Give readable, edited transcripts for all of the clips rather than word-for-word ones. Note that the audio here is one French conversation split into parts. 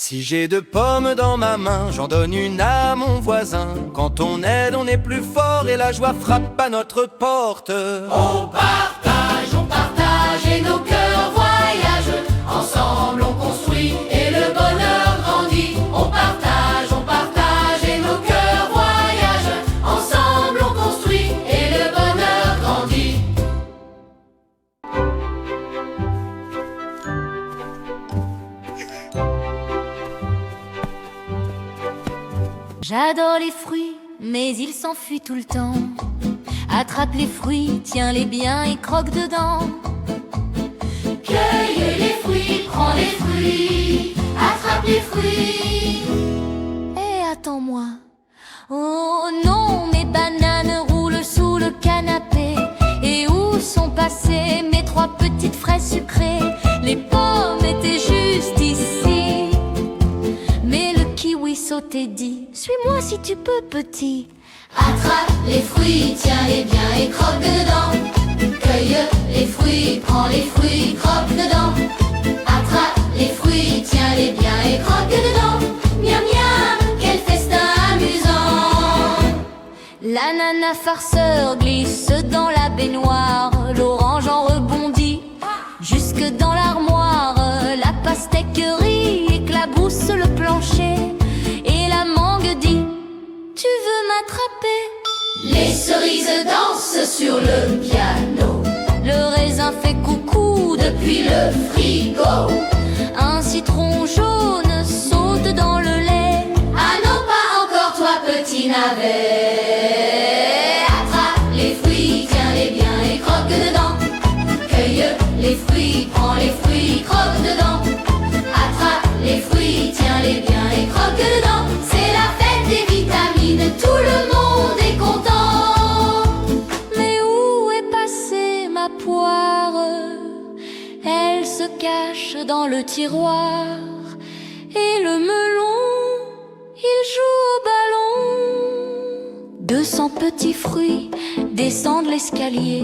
Si j'ai 2 pommes dans ma main, j'en donne une à mon voisin. Quand on aide, on est plus fort et la joie frappe à notre porte. On partage et nos cœurs voyagent. Ensemble on construit et le bonheur grandit. On partage et nos cœurs voyagent. Ensemble on construit et le bonheur grandit. J'adore les fruits, mais il s'enfuit tout le temps. Attrape les fruits, tiens-les bien et croque dedans. Cueille les fruits, prends les fruits, attrape les fruits. Et attends-moi. Oh non, mes bananes roulent sous le canapé. Et où sont passées mes 3 petites fraises sucrées? Les pommes étaient juste ici. Mais le kiwi sautait dit: suis-moi si tu peux, petit. Attrape les fruits, tiens-les bien et croque dedans. Cueille les fruits, prends les fruits, croque dedans. Attrape les fruits, tiens-les bien et croque dedans. Miam miam, quel festin amusant. L'ananas farceur glisse dans la baignoire. L'orange en rebondit jusque dans l'armoire. La pastèque rit, éclabousse le plancher. Et la mangue dit: tu veux m'attraper? Les cerises dansent sur le piano. Le raisin fait coucou Depuis le frigo. Un citron jaune saute dans le lait. Ah non, pas encore toi, petit navet. Attrape les fruits, tiens-les bien et croque dedans. Cueille les fruits, prends les fruits, croque dedans. Attrape les fruits, tiens-les bien et croque dedans. C'est la fête des vitamines, tout le monde est content. Mais où est passée ma poire? Elle se cache dans le tiroir. Et le melon, il joue au ballon. 200 petits fruits descendent l'escalier.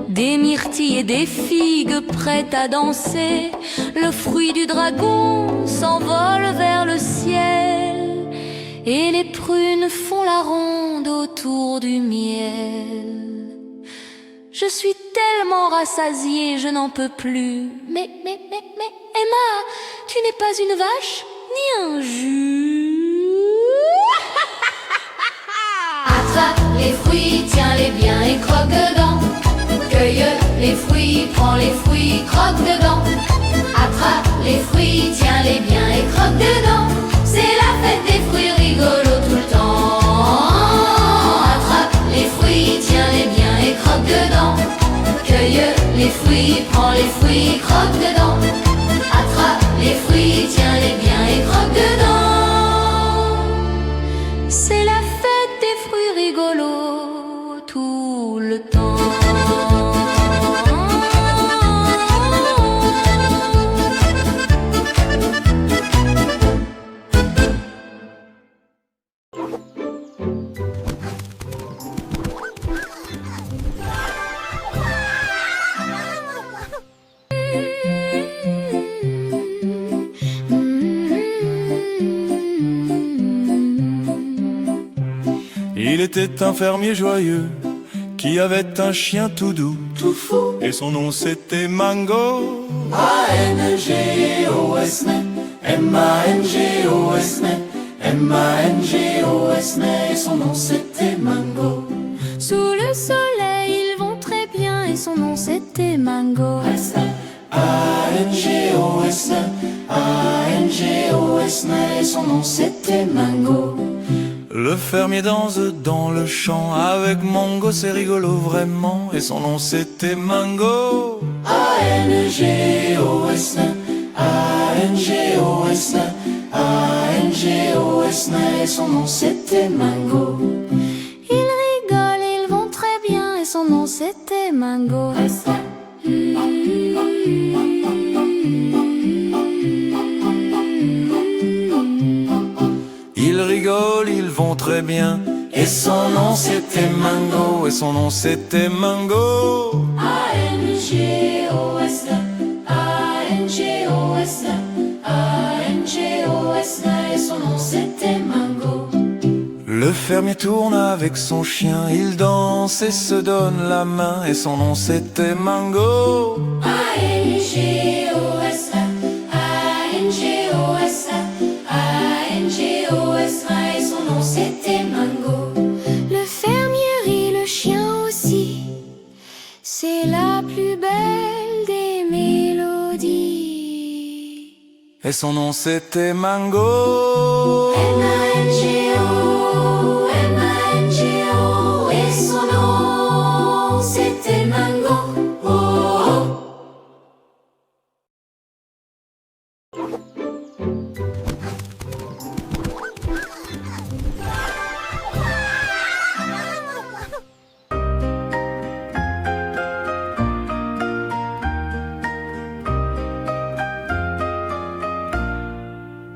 Des myrtilles et des figues prêtes à danser. Le fruit du dragon s'envole vers le ciel. Et les prunes font la ronde autour du miel. Je suis tellement rassasiée, je n'en peux plus. Mais, Emma, tu n'es pas une vache, ni un jus. Attrape les fruits, tiens-les bien et croque dedans. Cueille les fruits, prends les fruits, croque dedans. Attrape les fruits, tiens-les bien et croque dedans. C'est la fête des fruits rigolos tout le temps. Attrape les fruits, tiens-les bien et croque dedans. Cueille les fruits, prends les fruits, croque dedans. Attrape les fruits, tiens-les bien et croque dedans. C'est la fête des fruits rigolos tout le temps. Il était un fermier joyeux qui avait un chien tout doux, Tout fou. et son nom c'était Mango. A-N-G-O-S, M-A-N-G-O-S, M-A-N-G-O-S, et son nom c'était Mango. Sous le soleil, ils vont très bien et son nom c'était Mango. A-N-G-O-S, A-N-G-O-S, et son nom c'était Mango. Le fermier danse dans le champ avec Mango, c'est rigolo vraiment, et son nom c'était Mango. A-N-G-O-S, A-N-G-O-S, A-N-G-O-S, et son nom c'était Mango. Ils rigolent, ils vont très bien et son nom c'était Mango. Ils rigolent, ils vont très bien, et son nom c'était Mango, et son nom c'était Mango. A-N-G-O-S, A-N-G-O-S, A-N-G-O-S, Le fermier tourne avec son chien, il danse et se donne la main, et son nom c'était Mango. A-N-G-O-S-A, A-N-G-O-S-A, A-N-G-O-S-A, et son nom c'était Mango. Le fermier rit, le chien aussi, c'est la plus belle des mélodies. Et son nom c'était Mango. M-A-N-G-O, M-A-N-G-O, et son nom c'était Mango. Oh, oh.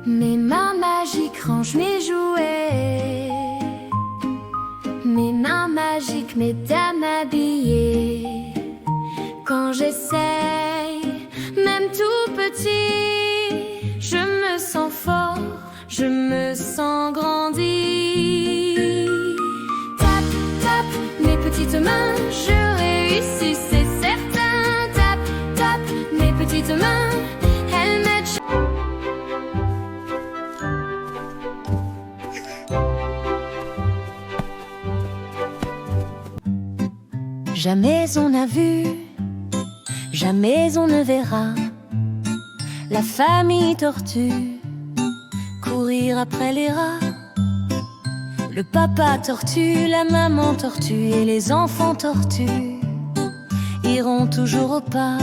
Mes mains magiques rangent mes jouets, mes mains magiques mesdames habillées. Quand j'essaye, même tout petit, je me sens fort, je me sens grandi. Tap, tap, mes petites mains, je réussis, c'est certain. Tap, tap, mes petites mains, elles m'aident. Jamais on n'a vu, jamais on ne verra la famille tortue courir après les rats. Le papa tortue, la maman tortue et les enfants tortues iront toujours au pas.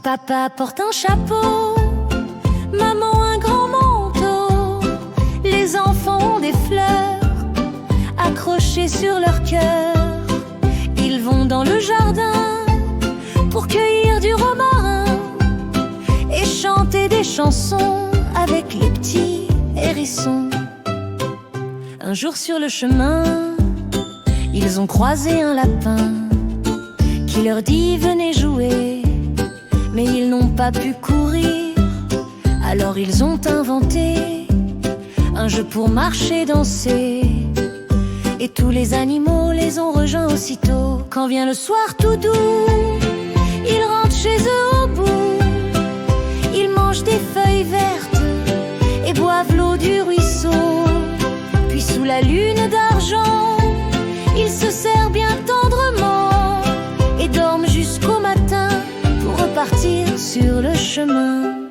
Papa porte un chapeau, maman un grand manteau. Les enfants ont des fleurs accrochées sur leur cœur. Ils vont dans le jardin pour cueillir du romarin et chanter des chansons avec les petits hérissons. Un jour sur le chemin, ils ont croisé un lapin qui leur dit venez jouer, mais ils n'ont pas pu courir. Alors ils ont inventé un jeu pour marcher, danser, et tous les animaux les ont rejoints aussitôt. Quand vient le soir tout doux, ils rentrent chez eux au bout. Ils mangent des feuilles vertes et boivent l'eau du ruisseau. Puis sous la lune d'argent, ils se serrent bien tendrement et dorment jusqu'au matin pour repartir sur le chemin.